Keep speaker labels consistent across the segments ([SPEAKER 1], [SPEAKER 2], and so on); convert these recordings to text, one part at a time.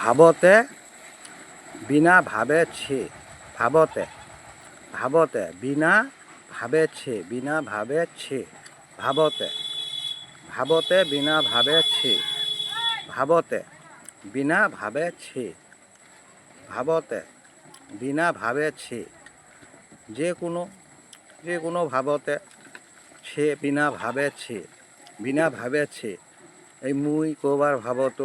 [SPEAKER 1] ভাবতে বিনা ভাবে ছে ভাবতে ভাবতে বিনা ভাবে ছে বিনা ভাবে ছে ভাবতে ভাবতে বিনা ভাবে ছে ভাবতে বিনা ভাবে ছে ভাবতে বিনা ভাবে ছে যে কোনো ভাবতে ছে বিনা ভাবে ছে বিনা ভাবে ছে এই মুই কবার ভাবত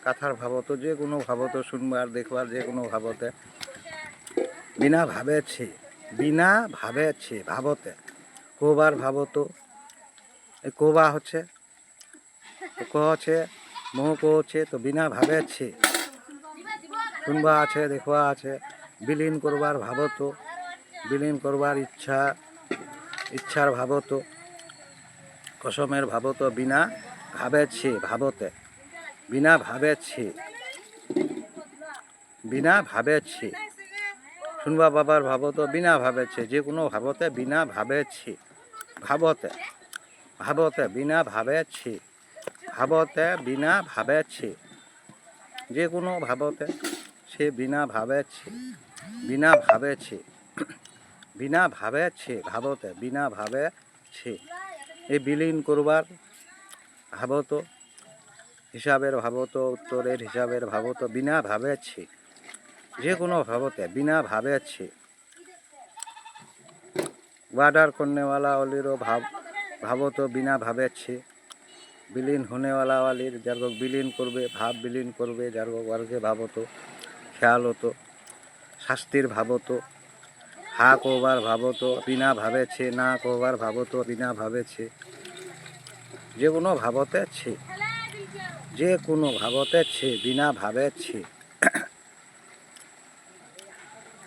[SPEAKER 1] কথার ভাবত যে কোনো ভাবত শুনবার দেখবার যে কোনো ভাবতে বিনা ভাবে ছে বিনা ভাবে ছে ভাবতে কবার ভাবত এই কোবা হচ্ছে ক আছে মোহ কো হচ্ছে তো বিনা ভাবে ছে শুনবা আছে দেখবা আছে বিলীন করবার ভাবত বিলীন করবার ইচ্ছার ভাবত কসমের ভাবত বিনা ভাবে ছে ভাবতে বিনা ভাবে ছে বিনা ভাবে ছে শুনবা বাবার ভাবত বিনা ভাবে ছে যে কোনো ভাবতে বিনা ভাবে ছে ভাবতে ভাবতে বিনা ভাবে ছে ভাবতে বিনা ভাবে ছে যে কোনো ভাবতে সে বিনা ভাবে ছে বিনা ভাবে ছে বিনা ভাবে ছে ভাবতে বিনা ভাবে ছে এই বিলীন করবার ভাবত হিসাবের ভাবত উত্তরের হিসাবের ভাবত বিনা ভাবে ছে যে কোনো ভাবতে বিনা ভাবে ছে वाडर करने वाला वालीरो भावत बिना भावे छे विलीन होने वाला वालीर जार विलीन करबे भाव विलीन करबे जार वर्गे भावत ख्याल हतो शास्तिर भावत हा कोबार भावत बिना भावे छे ना कोबार भावत बिना भावे छे जे कोनो भावते छे जे कोनो भावते छे बिना भावे छे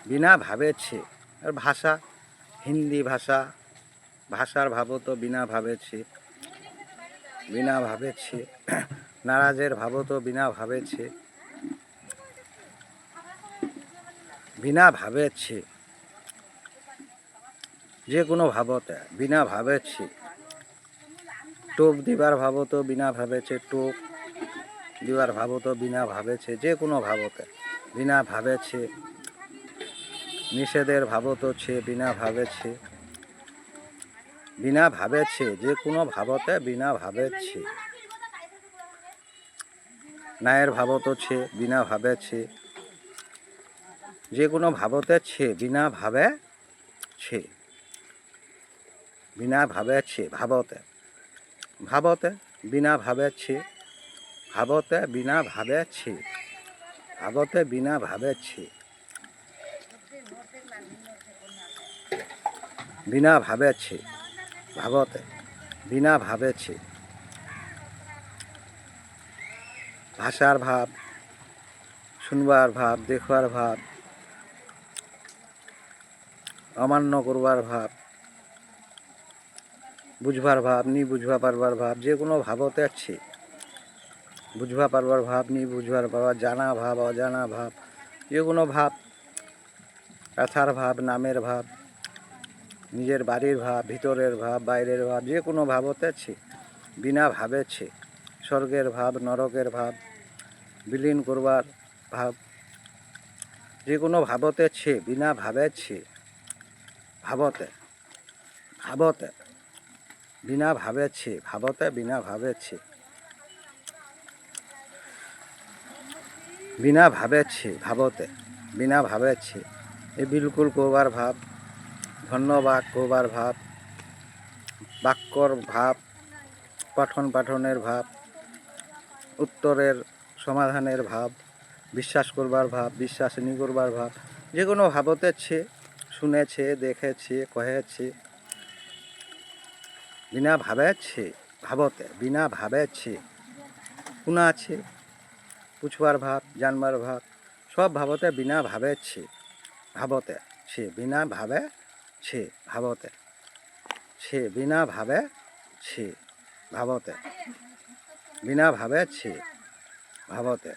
[SPEAKER 1] बिना भावे छे और भाषा हिंदी भाषा भाषार भावत बिना भावे छे बिना भावे छे नाराजेर भावत बिना भावे छे बिना भावे छे जे कोनो भावते बिना भावे छे टोप दिवार भावत बिना भावे छे टोप दिवार भावत बिना भावे छे जे कोनो भावते बिना भावे छे निषेधेर भावत छे बिना भावे छे बिना भावे छे जे कोनो भावते बिना भावे छे नायेर भावत छे बिना भावे छे जे कोनो भावते छे बिना भावे छे बिना भावे छे भावते भावते बिना भावे छे भावते बिना भावे छे भावते बिना भावे छे बिना भावे छे भावते बिना भावे छे भाषार भाव सुनबार भाव देखबार भाव अमान्य करबार भाव बुझबार भाव नी बुझवा पारबार भाव जे कोनो भावते छे बुझवा पारबार भाव नी बुझबार भाव जाना भाव अजाना भाव जे कोनो भाव कथार भाव नामेर भाव निजेर बाड़ीर भाव भितरेर भाव बाइरेर भाव जे कोनो भावते छे बिना भावे छे स्वर्गेर भाव नरकेर भाव विलीन करबार भाव जे कोनो भावते छे बिना भावे छे भावते भावते बिना भावे छे भावते बिना भावे छे बिना भावे छे भावते बिना भावे छे ए बिल्कुल कोबार भाव धन्यवाद कोबार भाव बाक्यर भाव पठन पाठनेर भाव उत्तरेर समाधानेर भाव विश्वास करबार भाव विश्वास नी करबार भाव जे कोनो भावते छे शुनेछे देखेछे कहेछे बिना भावे छे भावते बिना भावे छे कुना छे पुछबार भाव जानबार भाव सब भावते बिना भावे छे भावते छे बिना भावे छे भावते छे बिना भावे छे भावते बिना भावे छे भावते।